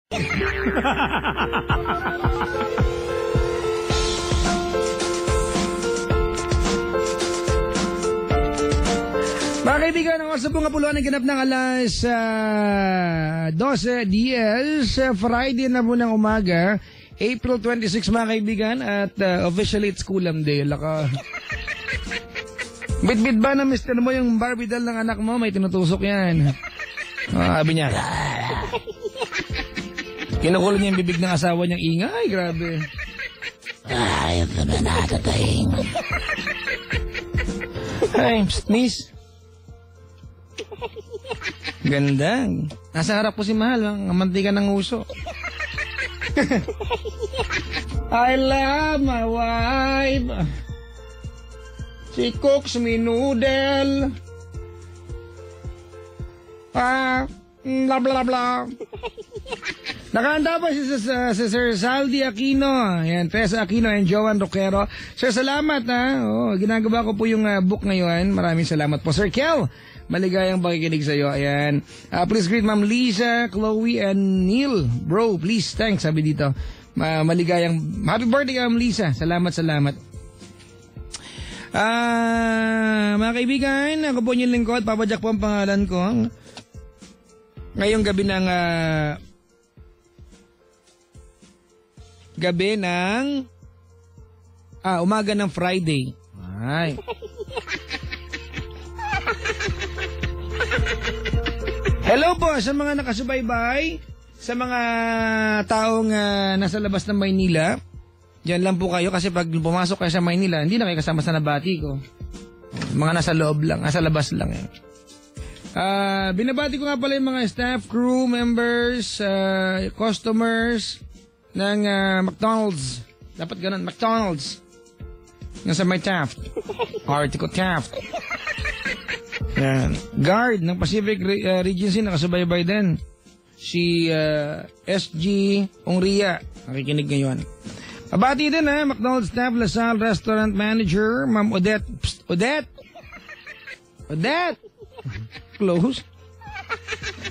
Mga kaibigan, ang oras na po nga puluhan ang ganap ng alas 12 dias, Friday na po ng umaga, April 26 mga kaibigan, at officially it's Kulam Day. Laka. Bit-bit ba na mister mo yung Barbie doll ng anak mo? May tinutusok yan. Sabi niya, kinukulo niya yung bibig ng asawa niyang ingay. Grabe. Ito na natataing. Ay, miss. Ganda. Nasa harap po si Mahal, ang mantika ng uso. I love my wife. She cooks me noodle. Blah blah blah. Nakahanda pa si Sir Saldi Aquino, yan, Tessa Aquino and Joan Roquero. Sir, salamat ha. Ginagawa ko po yung book ngayon. Maraming salamat po. Sir Kel, maligayang pakikinig sa iyo. Ayan. Please greet Ma'am Lisa, Chloe, and Neil. Bro, please, thanks, sabi dito. Maligayang, happy birthday Ma'am Lisa. Salamat. Mga kaibigan, ako po yung lingkod. Papa Jack po ang pangalan ko. Ngayong gabi ng umaga ng Friday. Ay. Hello po sa mga nakasubaybay, sa mga taong nasa labas ng Maynila. Diyan lang po kayo kasi pag pumasok kayo sa Maynila, hindi na kayo kasama sa nabati ko. Mga nasa loob lang, nasa labas lang eh. Binabati ko nga pala yung mga staff, crew members, customers ng McDonald's. Dapat ganun, McDonald's. Nasa may Taft. Article Taft. Yan. Guard ng Pacific Regency, nakasubaybay din. Si SG Ongria, nakikinig ngayon. Mabati din McDonald's staff, Lasal Restaurant Manager, Ma'am Odette. Psst, Odette! Close.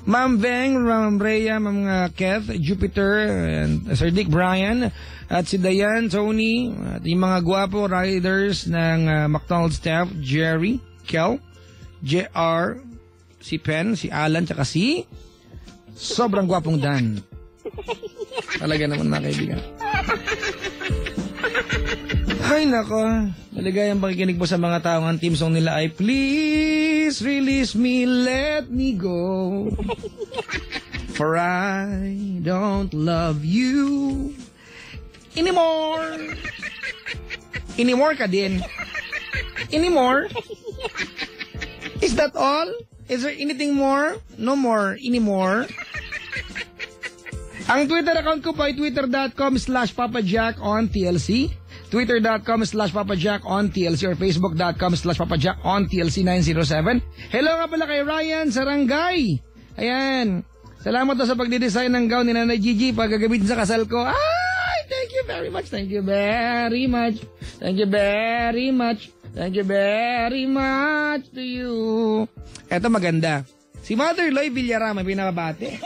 Ma'am Veng, Ma'am Rhea, Ma'am Keith, Jupiter, and Sir Dick Bryan, at si Diane, Tony, at yung mga guwapo riders ng McDonald's staff, Jerry, Kel, JR, si Pen, si Alan, tsaka si sobrang gwapong Dan. Talaga naman mga kaibigan. Ay nako, maligayang pakikinig po sa mga taong ang team song nila ay Please Release Me, Let Me Go, for I don't love you anymore. Anymore ka din. Anymore? Is that all? Is there anything more? No more anymore. Ang Twitter account ko po ay twitter.com/papajack_on_TLC, twitter.com/papajack_on_TLC, or facebook.com/papajack_on_TLC907. Hello nga pala kay Ryan Sarangay. Ayan. Salamat daw sa pagdidesign ng gown ni Nanay Gigi pag gagamitin sa kasal ko. Ay, thank you very much. Thank you very much. Thank you very much. Thank you very much to you. Eto maganda. Si Mother Loy Villarama pinababate.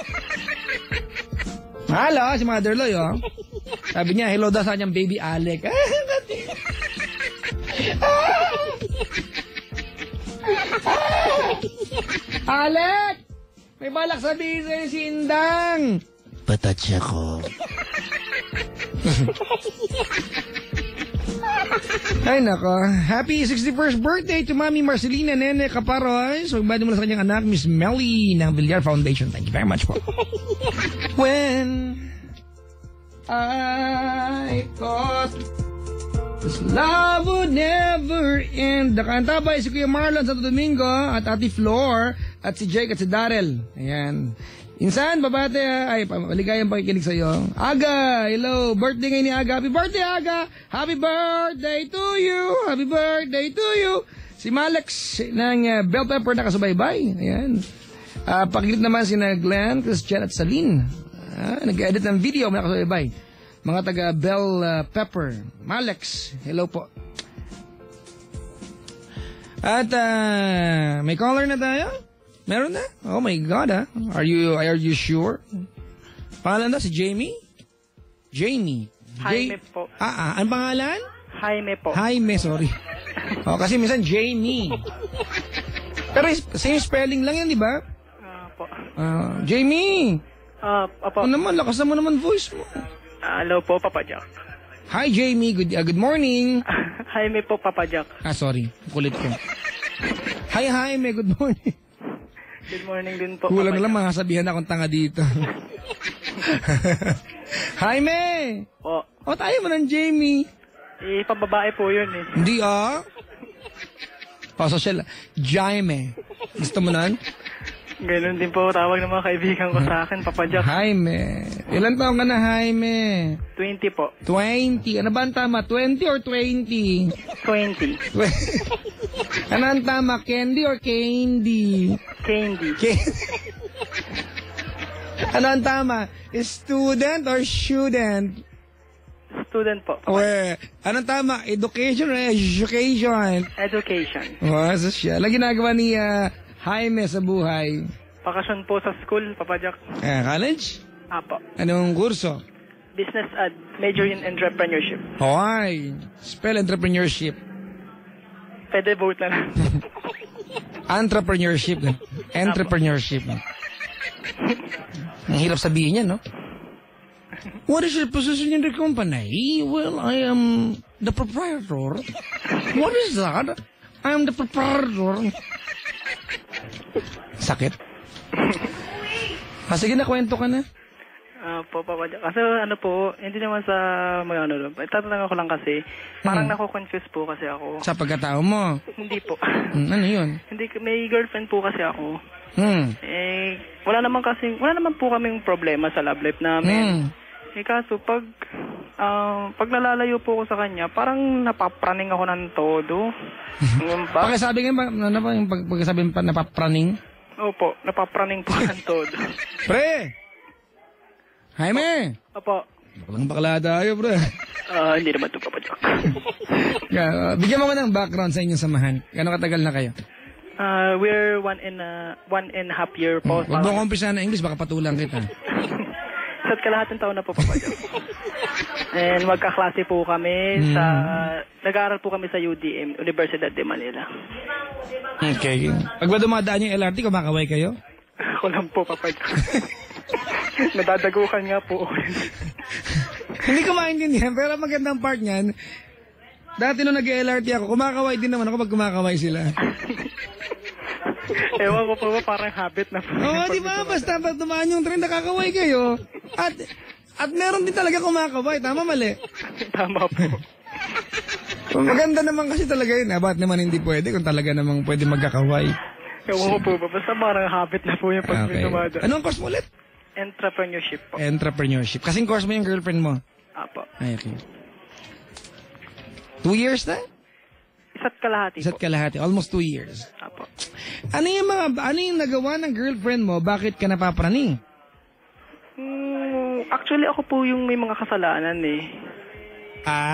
Hello, si Mother Loy, oh. Sabi niya, hello daw sa kanyang baby Alec. Alec! May balak sabihin sa'yo si Indang. Patatsa ko. Ay nako, happy 61st birthday to Mami Marcelina Nene Caparoy. So, ibadi mo na sa kanyang anak, Miss Melly ng Villar Foundation. Thank you very much po. When I thought this love would never end. Nakanta ba si Kuya Marlon Santo Domingo at Ate Flor at si Jake at si Darrell. Ayan. Insan, babate, ay, maligayang pakikinig sa'yo. Aga, hello, birthday ngayon ni Aga. Happy birthday, Aga! Happy birthday to you! Happy birthday to you! Si Malex ng Bell Pepper nakasubaybay. Ayan. Pakilit naman si Glenn, Christian at Saline. Nag-edit ng video, nakasubaybay. Mga taga Bell Pepper. Malex, hello po. At may caller na tayo? Meron na? Oh my God, Are you sure? Pangalan na si Jamie? Jamie. Jaime po. Ang pangalan? Jaime po. Jaime, sorry. Kasi minsan Jamie. Pero same spelling lang yan, di ba? Po. Jamie. Opo. Naman, lakas mo naman voice mo. Hello po, Papa Jack. Hi, Jamie. Good morning. Jaime po, Papa Jack. Sorry. Kulit ko. Hi, Jaime. Good morning. Good morning din po, Kulang Papa na lang Jack. makasabihan akong tanga dito. Jaime! Tayo mo ng Jamie. Pababae po yun eh. Hindi social. Jaime. Gusto mo nun? Ganun din po tawag ng mga kaibigan ko sa akin, Papa Jack. Jaime. Ilan taong ka na, Jaime? 20 po. 20. Ano ba ang tama? 20 or 20? 20. Ano ang tama? Candy or candy? Candy. Ano ang tama? Student or student? Student po. Anong tama? Education or education? Education. So siya. Ano ginagawa ni Jaime sa buhay? Bakasyon po sa school, Papa Jack. College? Apo. Anong kurso? Business ad, major in entrepreneurship. Okay. Spell entrepreneurship. Pwede vote na lang. Entrepreneurship. Entrepreneurship. Ang hirap sabihin yan, no? What is your position in the company? Well, I am the proprietor. What is that? I am the proprietor. Sakit. Sige na, kwento ka na. Papa Jack. Kasi ano po, hindi naman sa mga ano. Tatanong ako lang kasi, parang nako-confuse po kasi ako. Sa pagkatao mo? Hindi po. Ano yun? Hindi, may girlfriend po kasi ako. Wala naman po kaming problema sa love life namin. Kaso pag nalalayo po ako sa kanya, parang napapraning ako ng todo. Pagkasabi nga ba, ano ba yung pagkasabi pa napapraning? Opo, napapraning po ng todo. Pre! Jaime! Opo. Walang bakla tayo, pre. Hindi naman ito, Papa Jack. Bigyan mo ng background sa inyong samahan. Gano'ng katagal na kayo? We're 1.5 year po. Huwag mo kumpisa na English, baka patulang kita. Isa't kalahating taon na po, Papa Jack. And magkaklase po kami nag-aaral po kami sa UDM, Universidad de Manila. Okay. Pag ba dumadaan yung LRT, kumakaway kayo? Ako lang po, Papa Jack. Nadadagukan nga po. Hindi ko maintindihan, pero magandang part niyan. Dati nung nag-LRT ako, kumakaway din naman ako pag kumakaway sila. Ewan ko po ba, parang habit na po. Oo, di ba? Basta pag dumaan yung train, nakakaway kayo. At meron din talaga kumakaway. Tama, mali? Tama po. Maganda naman kasi talaga yun. Bakit naman hindi pwede kung talaga namang pwede magkakaway? Ewan ko po ba, basta parang habit na po yung pag may dumada. Anong course mo ulit? Entrepreneurship po. Entrepreneurship. Kasing course mo yung girlfriend mo? Apo. Ay, okay. 2 years na? Isa't kalahati po. Isa't kalahati. Almost 2 years. Apo. Ano yung nagawa ng girlfriend mo? Bakit ka napapraning? Actually, ako po yung may mga kasalanan eh.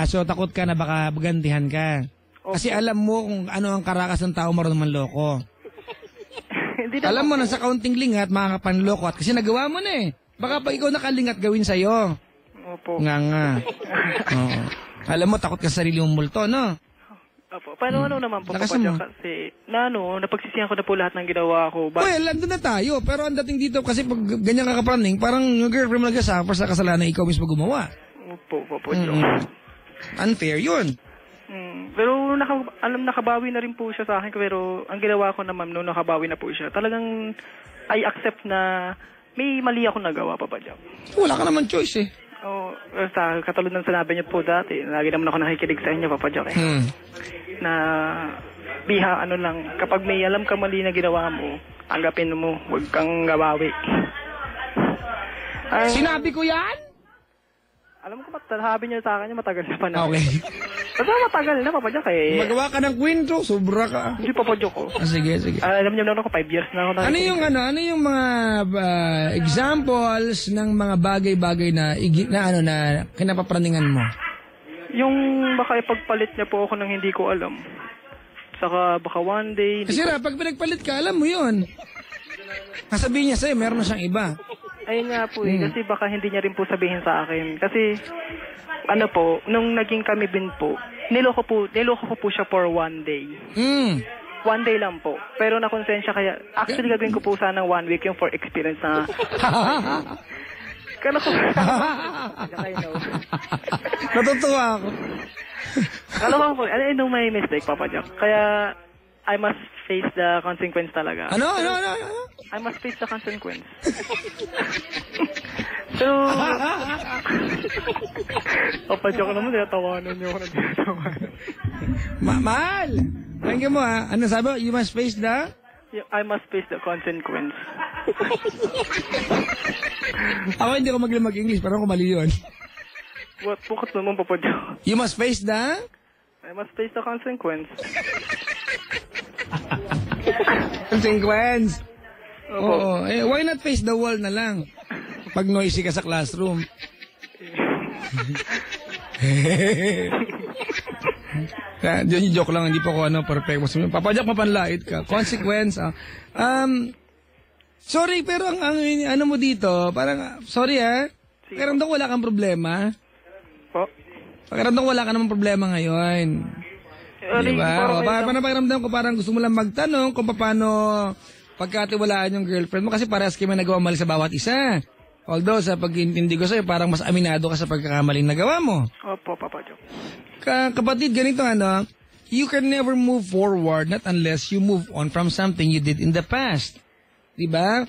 So takot ka na baka bagantihan ka. Okay. Kasi alam mo kung ano ang karakas ng tao marunong manloko. Alam mo na sa kaunting lingat, makakapanloko. At kasi nagawa mo na eh. Baka pag ikaw nakalingat gawin sa'yo. Opo. Nga. Oo. Alam mo, takot ka sa sarili mong multo, no? Opo. Pero ano naman po, Papa Jack, kasi napagsisihan ko na po lahat ng ginawa ko. Well, andun na tayo. Pero ang dating dito, kasi pag ganyan kakapraning, parang yung girlfriend mo nag-suffer sa kasalanan ikaw mismo gumawa. Opo, Papa Jack. Unfair yun. Pero nakabawi na rin po siya sa akin. Pero ang ginawa ko naman noon, nakabawi na po siya. Talagang I accept na may mali ako nagawa, Papa Jack. Wala ka naman choice eh. Katulad ng sinabi niyo po dati, lagi naman ako nakikinig sa inyo, Papa Jack. Na kapag may alam ka mali na ginawa mo, tanggapin mo, huwag kang gawawi. Sinabi ko yan? Alam ko, sabi niyo sa akin, matagal na pa na. Okay. Basta matagal na, Papa Jack eh. Magawa ka ng kwento, sobra ka. Hindi, Papa Jack ko. Sige. Alam niyo naman ako, 5 years na ako. Ano yung mga examples ng mga bagay-bagay na kinapapraningan mo? Yung baka ipagpalit niya po ako ng hindi ko alam. Saka baka one day... Kasi pag pinagpalit ka, alam mo yun. Nasabihin niya sa'yo, meron na siyang iba. Ayun nga po kasi baka hindi niya rin po sabihin sa akin. Kasi, nung naging kami din po, niloko ko po siya for 1 day. 1 day lang po. Pero nakonsensya kaya, actually gagawin ko po sana 1 week yung for experience na... Kala ko... I know. Natutuwa ako. Kala ko po, I know my mistake, Papa Jack. Kaya, I must face the consequence talaga. Ano? I must face the consequence. So, Papa Jack naman, tinatawanan niyo ako na tinatawanan. Mahal! Pakinggan mo ha. Ano sabi? You must face the... I must face the consequence. Ako hindi ko mag-English. Parang kumali yun. What? Bakit naman, Papa Jack? You must face the... I must face the consequence. Consequence. Oo. Why not face the wall na lang? Pag noisy ka sa classroom. Diyan yung joke lang, hindi pa ko perfect. Papa Jack, mapanlait ka. Consequence. Sorry, pero ang mo dito, parang, sorry pakiramdam wala kang problema. Po? Pakiramdam wala ka namang problema ngayon. Diba? Parang pakiramdam ko parang gusto mo lang magtanong kung paano pagkatiwalaan yung girlfriend mo kasi parehas kayo may nagawa mali sa bawat isa. Although sa pag-intindi ko sa'yo, parang mas aminado ka sa pagkakamaling nagawa mo. Opo, Papa Joe. Kapatid, ganito you can never move forward not unless you move on from something you did in the past. Diba?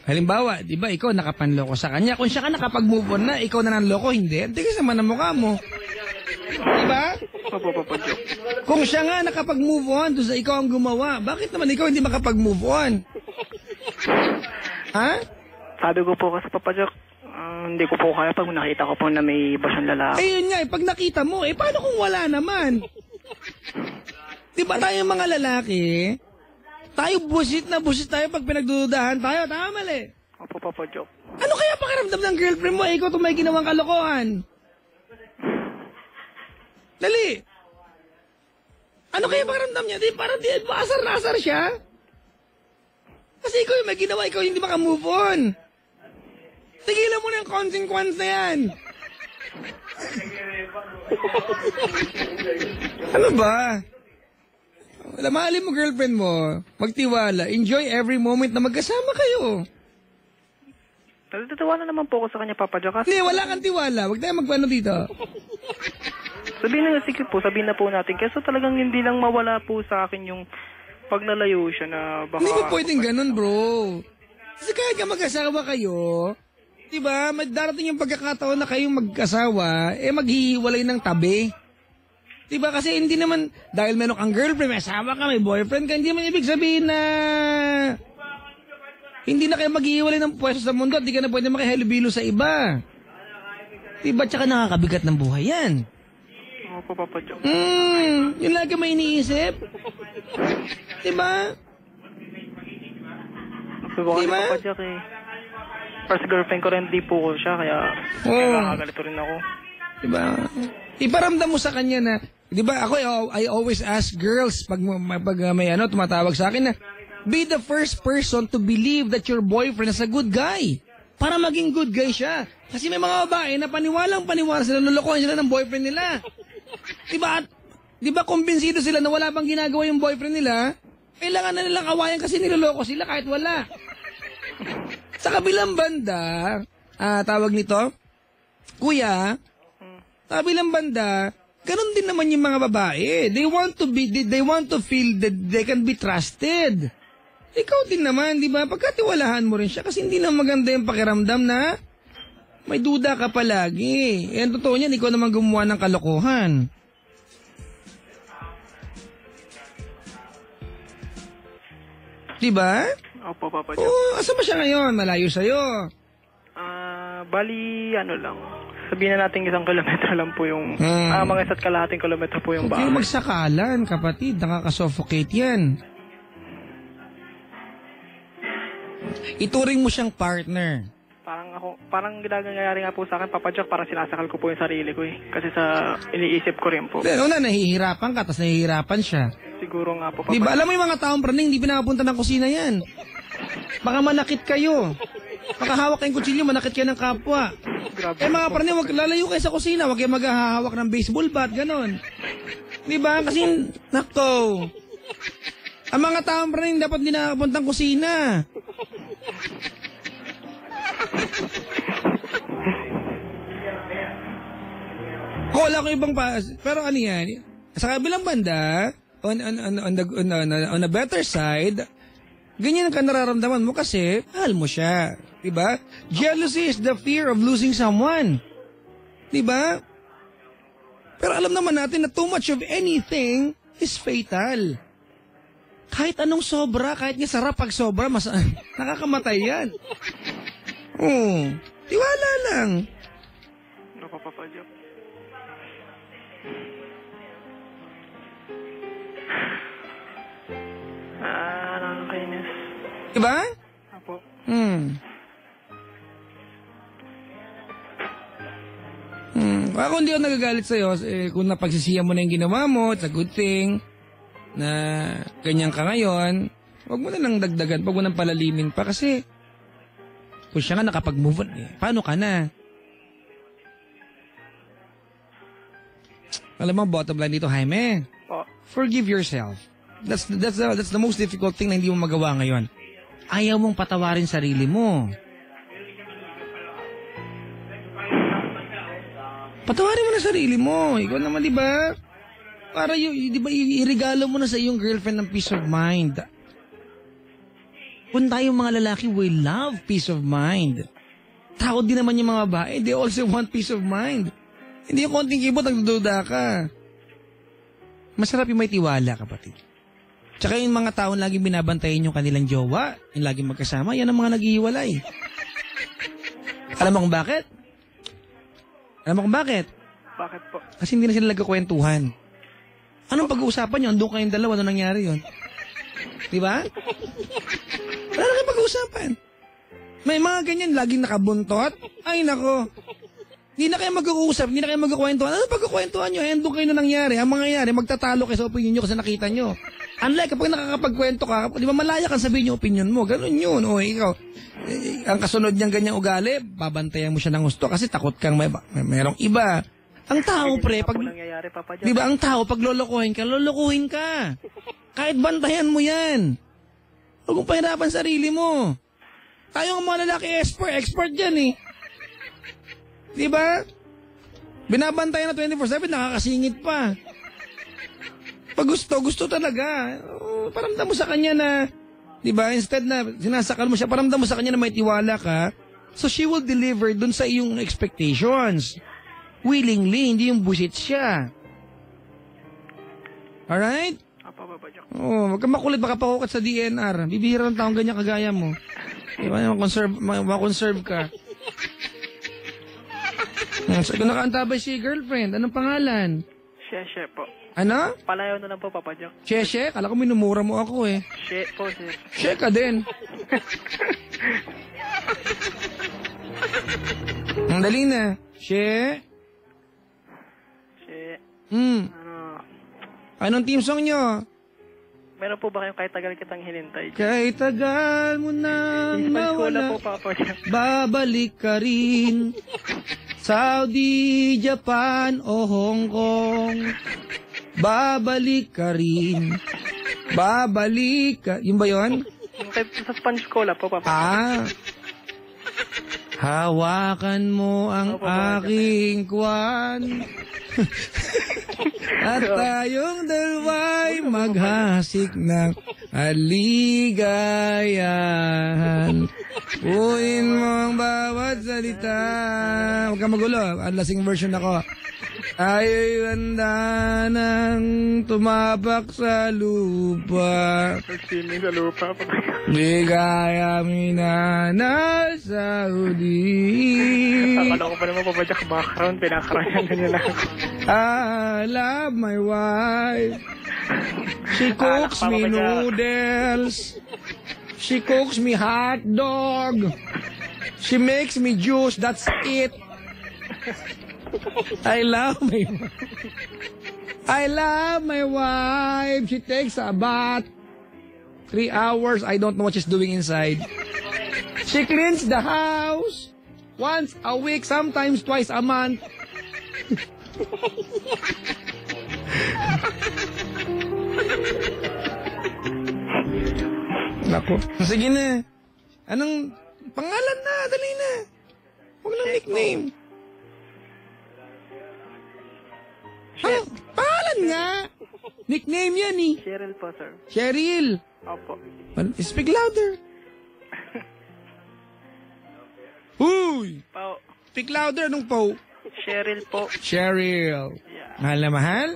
Halimbawa, diba, ikaw nakapanloko sa kanya. Kung siya ka nakapag-move on na, ikaw na nanloko, hindi. Hindi kasi naman ang mukha mo. Diba? Opo, Papa Joe. Kung siya nga nakapag-move on, doon sa ikaw ang gumawa, bakit naman ikaw hindi makapag-move on? Ha? Sabi ko po kasi, Papa Jack, hindi ko po kaya pag nakita ko po na may iba siyang lalaki. Ayun nga, pag nakita mo, paano kung wala naman? Diba tayo mga lalaki, tayo busit tayo pag pinagdududahan tayo, tama mali. Opo, Papa Jack. Ano kaya pakiramdam ng girlfriend mo, ikaw itong may ginawang kalokohan? Dali. Ano kaya pakiramdam niya? Parang asar na asar siya? Kasi ikaw yung may ginawa, ikaw hindi maka-move on. Tigilan mo na yung consequence na yan. Ano ba? Mahalin mo girlfriend mo, magtiwala, enjoy every moment na magkasama kayo. Natatawa na naman po ako sa kanya, Papa Jack. Hindi, wala kang tiwala. Huwag tayo magpano dito. Sabihin na po natin. Kasi talagang hindi lang mawala po sa akin yung pag nalayo siya na baka... Hindi mo pwedeng ganun, bro. Kasi kahit ka mag-asawa kayo, diba, darating yung pagkakataon na kayong mag-asawa, maghihiwalay ng tabi. Diba, kasi hindi naman, dahil meron kang girlfriend, may asawa ka, may boyfriend ka, hindi naman ibig sabihin na hindi na kayo maghihiwalay ng pwesto sa mundo at di ka na pwede makihalubilo sa iba. Diba, tsaka nakakabigat ng buhay yan. Opo, Papa Joe. Yun lagi may iniisip. Diba? Diba? Papa Jack first girlfriend ko rin, di po ko siya, kaya nakakalito rin ako. Diba? Iparamdam mo sa kanya na, diba, I always ask girls pag may tumatawag sa akin na, be the first person to believe that your boyfriend is a good guy. Para maging good guy siya. Kasi may mga babae na paniwalang-paniwala sila, lulukohan sila ng boyfriend nila. Diba kumbinsido sila na wala bang ginagawa yung boyfriend nila? Kailangan na nilang awayan kasi niloloko sila kahit wala. Sa kabilang banda, tawag nito, kuya, sa kabilang banda, ganun din naman yung mga babae. They want to feel that they can be trusted. Ikaw din naman, di ba? Pagkatiwalahan mo rin siya kasi hindi na maganda yung pakiramdam na may duda ka palagi. Yan, totoo niyan, ikaw naman gumawa ng kalokohan. Di ba? Opo, Papa Jack. Asa ba siya ngayon? Malayo sa'yo. Bali, lang. Sabihin na natin 1 kilometro lang po yung, mga 1.5 kilometro po yung bahay. Huwag magsakalan, kapatid. Nakakasuffocate yan. Ituring mo siyang partner. Parang ginagayari nga po sa akin, Papa Jack, parang sinasakal ko po yung sarili ko eh. Kasi sa iniisip ko rin po. Pero nahihirapan ka, tapos nahihirapan siya. Siguro nga po, Papa Di ba, Jack. alam mo yung mga taong praning, hindi pinapunta ng kusina yan. Baka manakit kayo. Makahawak kayong kutsilyo, manakit kayo ng kapwa. Grabe. Mga parne, wag lalayo kayo sa kusina, wag kayo maghahawak ng baseball bat, ganon. Di ba? Kasi, nako. Ang mga taong parne, dapat hindi nakakapuntang kusina. Wala ko ibang pero ano yan? Sa kabilang banda, on the better side, ganyan ka nararamdaman mo kasi mahal mo siya. Diba? Jealousy is the fear of losing someone. Diba? Pero alam naman natin na too much of anything is fatal. Kahit anong sobra, kahit nga sarap pag sobra, nakakamatay yan. Tiwala lang. Napapapadyo. Nakakainis. Diba? Apo. Ako hindi ako nagagalit sa'yo. Kung napagsisiyan mo na yung ginawa mo, it's a good thing na ganyan ka ngayon. Huwag mo na lang dagdagan, huwag mo nang palalimin pa kasi kung siya nga nakapag-move on, paano ka na? Alam mo, bottom line dito, Jaime, forgive yourself. That's the most difficult thing na hindi mo magawa ngayon. Ayaw mong patawarin sarili mo. Patawarin mo na sarili mo. Ikaw naman, di ba? Para di ba, irigalo mo na sa iyong girlfriend ng peace of mind. Kung tayong mga lalaki, we love peace of mind. Tao din naman yung mga babae. They also want peace of mind. Hindi yung konting kibot, nagdududa ka. Masarap yung may tiwala, kapatid. Tsaka yung mga taong laging binabantayan yung kanilang jowa, yung laging magkasama, yan ang mga naghihiwalay. Alam mo kung bakit? Bakit po? Kasi hindi na sila nagkakwentuhan. Anong pag-uusapan nyo? Andun kayong dalawa, ano nangyari yun? Diba? Wala na kayong pag-uusapan. May mga ganyan, laging nakabuntot. Ay, nako. Hindi na kayo mag-uusap, hindi na kayo magkakwentuhan. Ano pagkakwentuhan nyo? Andun kayo na nangyari. Ang mangyayari, magtatalo kayo sa opinion nyo kasi nakita nyo. Unlike kapag nakakapagkwento ka, di ba malaya kang sabihin yung opinion mo. Ganun yun. O, ikaw, ang kasunod niyang ganyang ugali, babantayan mo siya ng gusto kasi takot kang merong iba. Ang tao, pre, pag, di ba, ang tao, pag lolokohin ka. Kahit bantayan mo yan. Huwag mong pahirapan sarili mo. Tayo ang mga lalaki expert dyan eh. Di ba? Binabantayan na 24/7, nakakasingit pa. Pag gusto talaga. Paramdam mo sa kanya na, di ba, instead na sinasakal mo siya, paramdam mo sa kanya na may tiwala ka. So she will deliver dun sa iyong expectations. Willingly, hindi yung busit siya. Alright? Wag kang makulit, baka pakukat sa DNR. Bibihira ng taong ganyan kagaya mo. Di ba, makonserve ka. So, kung nakaantabay si girlfriend, anong pangalan? Sheshe po. Ano? Palayaw na lang po, Papa Jack. Sheshe? Kala ko minumura mo ako eh. She po, sir. She ka din. Ang dali na. She? Anong team song nyo? Meron po ba kayong kahit tagal kitang hinintay? Kahit tagal mo nang mawala, po, Papa Jack. Babalik ka rin. Saudi, Japan o Hong Kong. Babalik ka rin. Yung ba yun? Sa Sponge Cola po, Papa. Hawakan mo ang aking kwan. At tayong dalawa'y maghasik ng aligayahan. Puin mo ang bawat salita. Huwag ka magulo. Lasing version ako. Tayo'y handa nang tumapak sa lupa. Swimming sa lupa. Ligaya minana Saudi. Akala ko pa naman pabadyak background. Pinakarangan ganyan lang. I love my wife. She cooks me noodles. She cooks me hot dog. She makes me juice. That's it. I love my wife. She takes a bath. 3 hours. I don't know what she's doing inside. She cleans the house once a week, sometimes twice a month. Nako. Sige na. Anong pangalan na? Dali na. Huwag lang nickname. Ano? Pangalan nga. Nickname yan eh. Cheryl po, sir. Cheryl. Opo. Speak louder. Huy! Pao. Speak louder. Anong po? Cheryl po. Cheryl. Yeah. Mahal na mahal?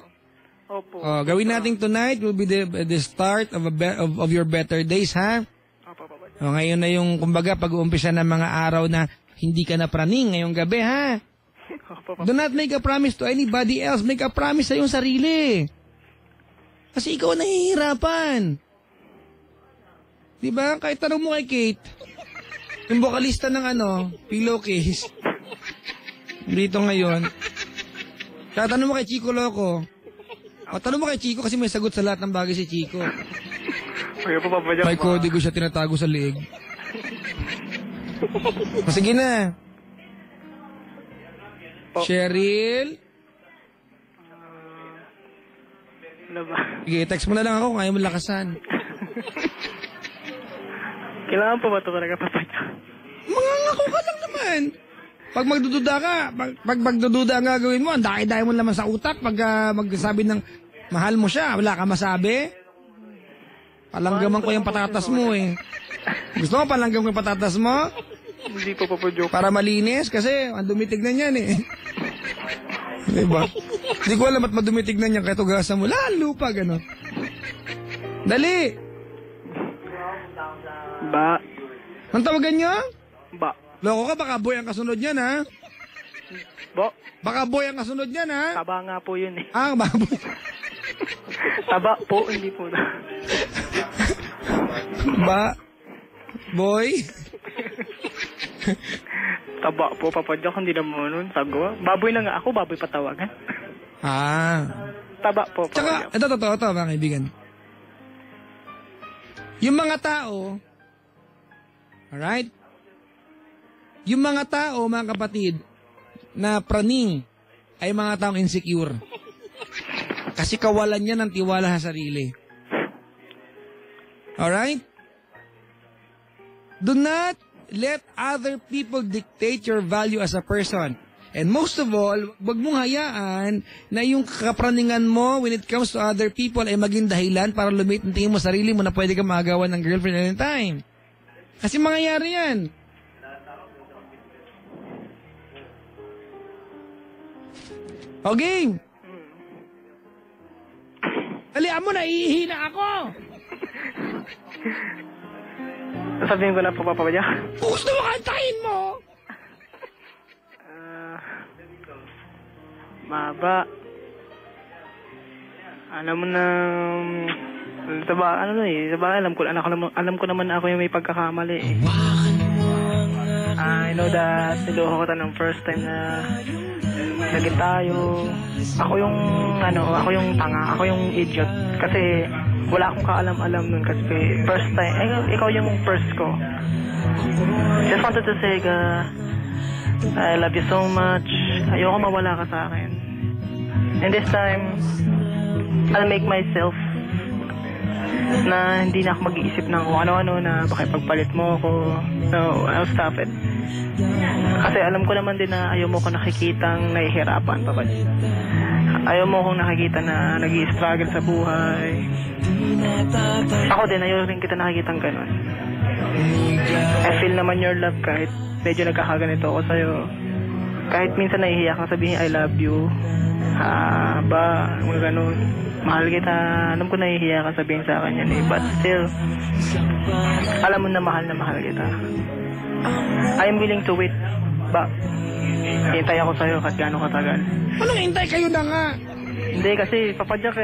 Opo. Oh, gawin natin tonight will be the start of your better days, ha? Opo, Papa Jack. Oh, ngayon na yung, kumbaga, pag-uumpisa ng mga araw na hindi ka na praning ngayong gabi, ha? Opo, Papa. Do not make a promise to anybody else. Make a promise sa iyong sarili. Kasi ikaw nahihirapan. Diba? Kahit tanong mo kay Kate, yung vocalista ng pillowcase, dito ngayon, tatanong mo kay Chico Loco. O, tanong mo kay Chico kasi may sagot sa lahat ng bagay si Chico. Kaya po, Papa Jack. May kodigo siya tinatago sa leeg. O, sige na. Po. Cheryl. Ano ba? Sige, text mo na lang ako kung ayaw mo lakasan. Kailangan po ba ito talaga, Papa Jack? Mangangako ka lang naman. Pag magdududa ka, pag magdududa ang gagawin mo, ang daki-daki mo naman sa utak pag magsasabi ng mahal mo siya, wala ka masabi. Palanggaman ko yung patatas mo eh. Gusto mo palanggam ko yung patatas mo? Hindi po, Papa Jack. Para malinis kasi ang dumitignan yan eh. Diba? Hindi ko alam at madumitignan yan kaya tugasan mo. Lupa, gano'n. Dali! Ba. Ang tawagan niyo? Ba. Loko ka, baka boy ang kasunod niyan ha? Bo. Baka boy ang kasunod niyan ha? Taba nga po yun eh. Ah, baboy. Taba po, hindi po na. Boy? Taba po, Papa Jack. Hindi naman nun. Sagwa. Baboy na nga ako. Baboy patawagan. Taba po, Papa Tsaka, Jack. ito, totoo ito, mga kaibigan. Yung mga tao, alright? Yung mga tao, mga kapatid, na praning, ay mga taong insecure. Kasi kawalan niya ng tiwala sa sarili. Alright? Do not let other people dictate your value as a person. And most of all, wag mong hayaan na yung kapraningan mo when it comes to other people ay maging dahilan para lumit ang tingin mo sarili mo na pwede ka magawa ng girlfriend anytime. Kasi mangyayari yan. Okay. Dalian mo na, ihihina ako. Sabihin ko na po, Papa Jack. Gusto mo kantahin mo? Maba. Alam mo na, alam ko naman ako yung may pagkakamali eh. I know that niloko ko ng first time na naging tayo. Ako yung tanga, ako yung idiot. Kasi wala akong kaalam-alam nun kasi first time, ikaw yung first ko. Just wanted to say, I love you so much. Ayoko mawala ka sa akin. And this time, I'll make myself na hindi na ako mag-iisip ng kung ano-ano na baka pagpalit mo ako. No, I'll stop it. Kasi alam ko naman din na ayaw mo ko nakikitang nahihirapan, Papa. Ayaw mo kong nakikita na nag-i-struggle sa buhay. Ako din, ayaw rin kita nakikitang ganun. I feel naman your love kahit medyo nagkakaganito ako sa'yo. Kahit minsan nahihiyak kang sabihin, I love you. Mga ganun. Mahal kita. Alam ko nahihiya ka sabihin sa akin yan eh. But still, alam mo na mahal kita. I'm willing to wait. Hintay ako sa'yo kahit gaano katagal. Anong hintay kayo na nga? Hindi kasi, Papa Jack,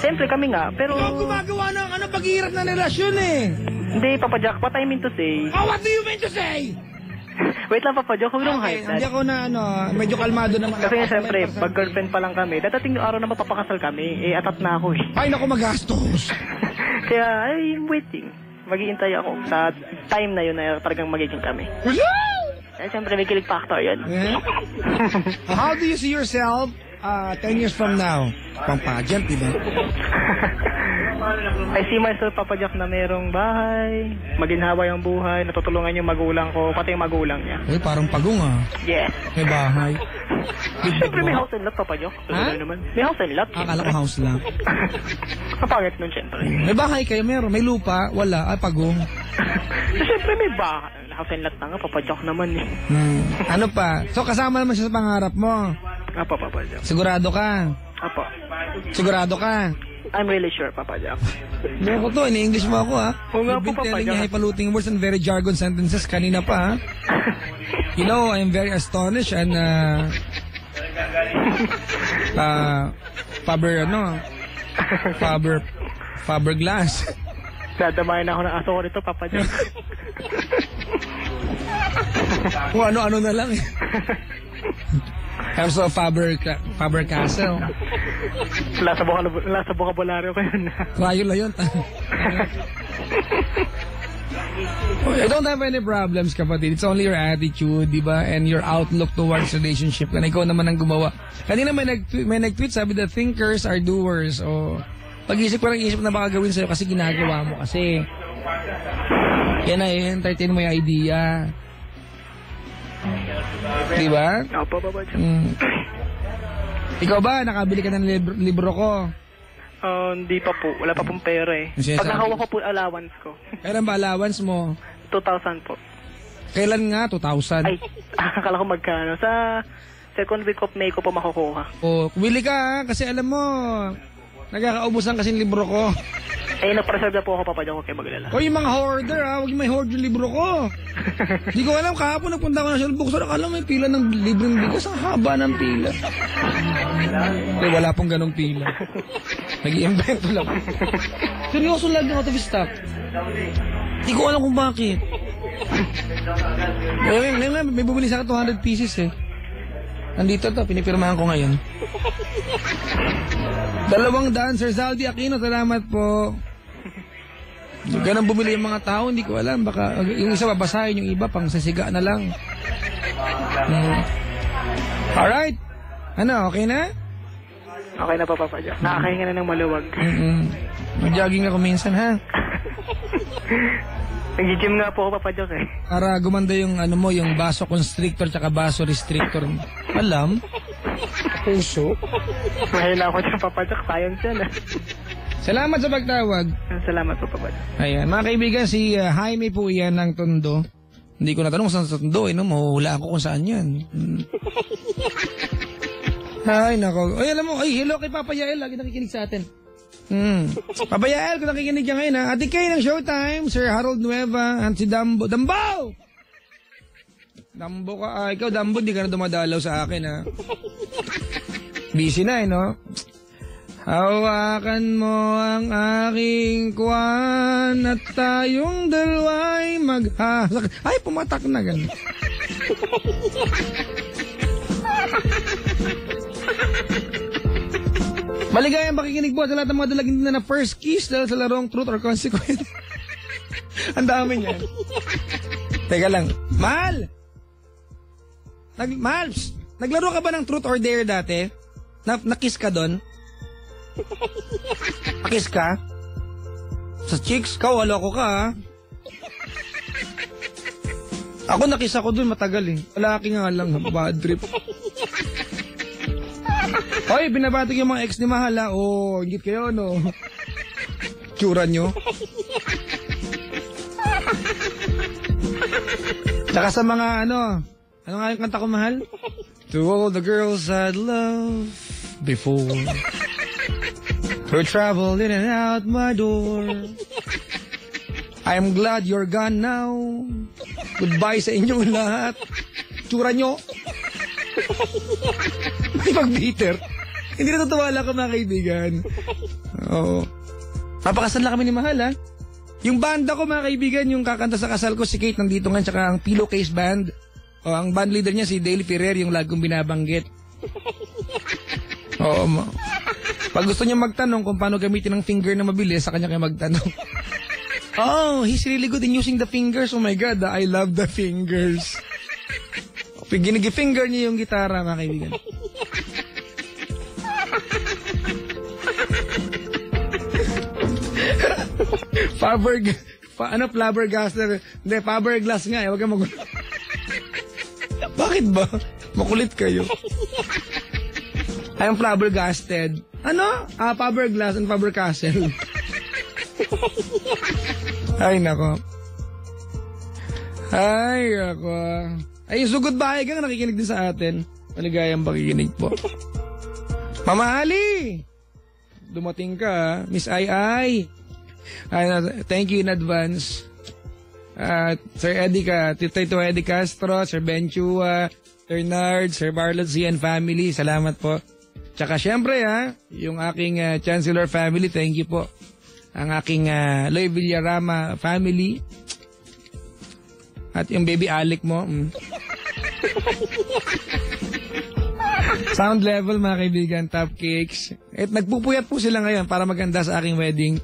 siyempre kami nga, pero... Gumagawa ng paghihirap na relasyon eh. Hindi, Papa Jack, what I mean to say... Oh, what do you mean to say? Wait lang, Papa Jack, huwag nung hype that. Hindi ako na medyo kalmado naman. Kasi siyempre, pag girlfriend pa lang kami, dadating yung araw na mapapakasal kami, atat na ako eh. Ay, naku, magastos. Kaya, I'm waiting. mag-iintay ako sa time na yun na talagang magiging kami. Kaya siyempre may kilig factor yun. Yeah. How do you see yourself 10 years from now? Pang pageant, diba? I see myself, Papa Jack, na merong bahay, maginhawa yung buhay, natutulungan yung magulang ko, pati yung magulang niya. Eh, parang pagong Yes. May bahay. Siyempre may house and lot, Papa Jack. Ha? Naman. May house and lot. Akala ko house lang. Kapangit nun, siyempre. May bahay kayo, meron. May lupa, wala. Ay, pagong. Siyempre may bahay. House and lot na nga, Papa Jack naman eh. Ano pa? So, kasama naman siya sa pangarap mo? Apo, Papa Jack. Sigurado ka? Apo. Sigurado ka? I'm really sure, Papa Jack. Loko to, ini-English mo ako Oo nga You've po, been Papa telling me Jack. highfalutin words and very jargon sentences kanina pa You know, I'm very astonished and Faberglass. Dadamayan ako ng aso ko rito, Papa Jack. Kung ano-ano na lang I'm so Faber-Castell. Lasa bokabularyo ko yun. Rayo lang yun. I don't have any problems, kapatid. It's only your attitude, di ba? And your outlook towards relationship. Kana ikaw naman ang gumawa. Kanina may nag-tweet, sabi, the thinkers are doers. O, pag-isip ko ng isip na baka gawin sa'yo kasi ginagawa mo kasi. Yan na, entertain mo yung idea. Di ba? Opo, Papa Jack. Ikaw ba, nakabili ka ng libro ko? Hindi pa po. Wala pa pong pera eh. Pag nakawa ko po allowance ko. Kailan ba allowance mo? 2,000 po. Kailan nga? 2,000? Ay, akala ko magkano. Sa second week of May ko po makukuha. O, kumili ka ha, kasi alam mo, nagkakaubusan kasi yung libro ko. Eh, nagpreserve na po ako, Papa Jack, huwag kayo mag-alala. O, yung mga hoarder ha, huwag yung may hoard yung libro ko. Hindi ko alam, kahapon nagpunta ko na sa bookstore, akala may pila ng libreng bigas, ang haba ng pila. Eh, wala pong ganong pila. Nag-i-invento lang. Seryoso lang yung out of stock. Hindi ko alam kung bakit. May bumili sa akin 200 pieces eh. Nandito to, pinipirmahan ko ngayon. 200, Sir Zaldi Aquino, salamat po. Ganun bumili yung mga tao, hindi ko alam. Baka yung isa babasahin, yung iba pang sasiga na lang. Alright. Ano, okay na? Okay na po, Papa Jack. Nakakahinga na ng maluwag. Mag-jogging ako minsan, ha? Nag-gym nga po ako, Papa Jack eh. Para gumanda yung ano mo, yung vasoconstrictor tsaka vasorestrictor. Alam? Puso? Mahina ako dyan, Papa Jack. Science yan eh. Salamat sa pagtawag. Salamat po, Papa Jack. Ayan, mga kaibigan, si Jaime po yan ng Tondo. Hindi ko natanong kung saan sa Tondo, no? Mahuhula ako kung saan yan. Ay, nako. Ay, alam mo, ay, hello kay Papa Yael. Lagi nakikinig sa atin. Papa Yael, kung nakikinig ka ngayon, ha? Ate Kay ng Showtime, Sir Harold Nueva, at si Dambo. Dambo! Dambo ka. Ikaw, Dambo, di ka na dumadalaw sa akin, ha? Busy na, no? Hawakan mo ang aking kwan at tayong dalawa'y maghasak. Ay, pumatak na ganun. Maligayang pakikinig po sa lahat ng mga dalagin na first kiss dahil sa larong truth or consequence. Ang dami niyan. Teka lang. Mahal! Mahal! Naglaro ka ba ng truth or dare dati? Nakiss ka doon? Nakiss ka? Sa chicks ka, wala ko ka ha? Ako nakiss ako doon matagal eh. Lalaki nga lang, bad trip. Hoy, binabatik yung mga ex ni Mahal ha. Oh, ingit kayo no. Tsura nyo. Tsaka sa mga ano nga yung kanta ko, Mahal? To all the girls I'd love before who traveled in and out my door, I'm glad you're gone now. Goodbye sa inyong lahat. Tsura nyo. May pag-bitter. Hindi natutuwala ka, mga kaibigan. Oo. Papakasal na kami ni Mahal, ha? Yung banda ko, mga kaibigan, yung kakanta sa kasal ko, si Kate nandito nga, tsaka ang Pillowcase Band. O, ang band leader niya, si Dale Ferrer, yung lagong binabanggit. Oo, pag gusto niya magtanong kung paano gamitin ang finger na mabilis, sa kanya kayo magtanong. Oh, he's really good in using the fingers. Oh my God, I love the fingers. Ginigi-finger niya yung gitara, mga kaibigan. Flabbergaster. Hindi, Faberglass nga eh. Huwag kang Bakit ba? Makulit kayo. I'm flabbergasted. Ano? Faberglass and Faber-Castell. Ay, nako. Ay, sugod bahay kang nakikinig din sa atin. Maligayang pakikinig po. Mama Ali! Dumating ka, Miss Ai. Thank you in advance. Sir Eddie Tito Eddie Castro, Sir Ben Chua, Sir Nard, Sir Barlon C. and family. Salamat po. Tsaka syempre yung aking Chancellor family, thank you po. Ang aking Loy Villarama family. At yung baby Alec mo. Sound level, mga kaibigan, top cakes. At nagpupuyat po sila ngayon para maganda sa aking wedding.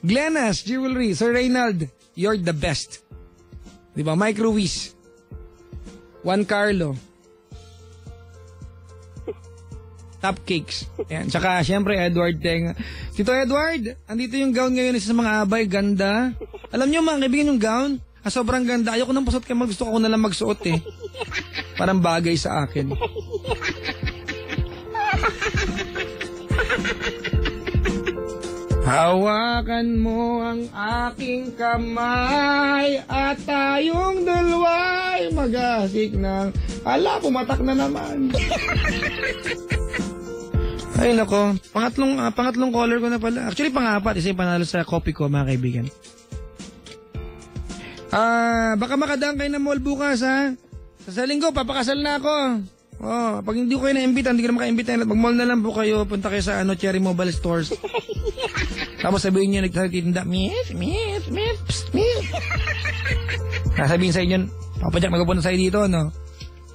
Glenas Jewelry, Sir Reynald, you're the best. Diba? Mike Ruiz, Juan Carlo, top cakes. Ayan. Tsaka, syempre, Edward Teng. Tito Edward, andito yung gown ngayon isa sa mga abay. Ganda. Alam nyo, mga kaibigan, yung gown, sobrang ganda. Ayoko nang pasot kayo. Gusto ko na lang magsuot eh. Parang bagay sa akin. Hawakan mo ang aking kamay at tayong dalawa'y mag-asik ng... pumatak na naman. Ay nako, pangatlong caller ko na pala. Actually pang-apat, isa yung panalo sa copy ko, mga kaibigan. Baka makadaan kayo ng mall bukas Sa linggo, papakasal na ako. Pag hindi ko kayo na-imbita, hindi ko na maka-imbita. Mag-mall na lang po kayo, punta kayo sa Cherry Mobile Stores. Tapos sabihin nyo, nagtatinda, miff. Sabihin sa inyo, Papa Jack, magpupunta sa'yo dito,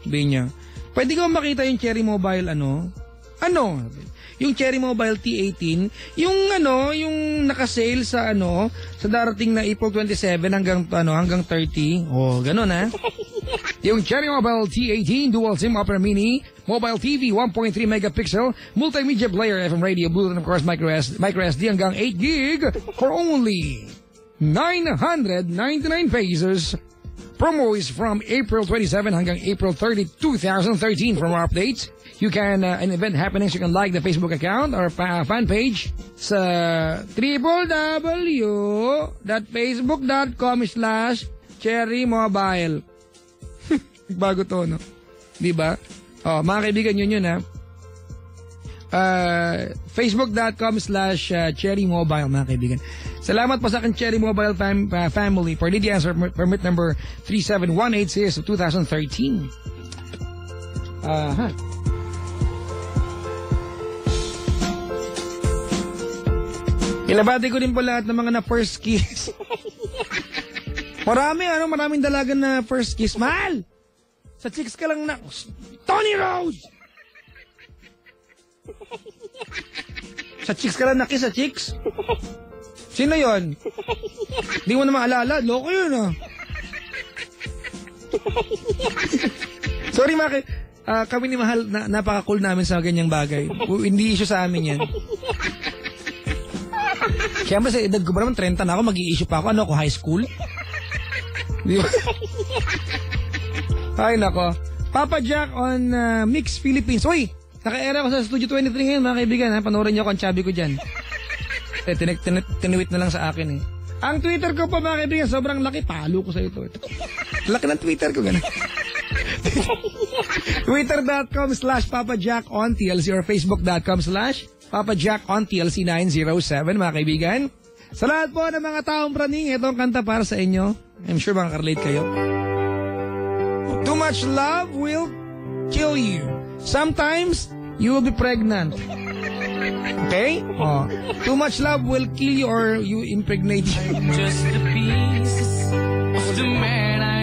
Sabihin nyo, pwede ko makita yung Cherry Mobile, yung Cherry Mobile T18, yung naka-sale sa sa darating na April 27 hanggang 30. Ganun Yung Cherry Mobile T18 Dual SIM Opera Mini, Mobile TV 1.3 megapixel, multimedia player, FM radio, Bluetooth, and of course micro SD hanggang 8 gig for only 999 pesos. Promo is from April 27 hanggang April 30, 2013. For more updates, you can, an event happenings, you can like the Facebook account or fan page sa www.facebook.com/cherrymobile. Bago to, Diba? Mga kaibigan, yun. Facebook.com/cherrymobile, mga kaibigan. Salamat po sa akin, Cherry Mobile family. For Lydia answer permit number 3718 series of 2013. Ilabati ko din po lahat ng mga na first kiss. Maraming dalagan na first kiss. Mahal! Sa chicks ka lang na... Tony Rose! Sa chicks ka lang na kiss, sa chicks? Sino yon? Di mo na maalala. Loko yun, Sorry, kami ni Mahal, napaka-cool namin sa ganyang bagay. Hindi issue sa amin yan. Siyempre sa edad ko pa naman, 30 na ako, mag-i-issue pa ako. Ako, high school? Di ba? Ay, nako. Papa Jack on Mix Philippines. Uy, naka-era ko sa Studio 23 ngayon, mga kaibigan. Panoorin niyo ako ang chubby ko dyan. Tinuwit na lang sa akin Ang Twitter ko pa, mga kaibigan, sobrang laki. Palo ko sa ito. Laki ng Twitter ko, gano'n. Twitter.com/PapaJackOnTLC or Facebook.com/PapaJackOnTLC907, mga kaibigan. Sa lahat po ng mga taong praning, ito ang kanta para sa inyo. I'm sure makaka-relate kayo. Too much love will kill you. Sometimes, you will be pregnant. Okay? Too much love will kill you or you impregnate you. Just a piece of the man I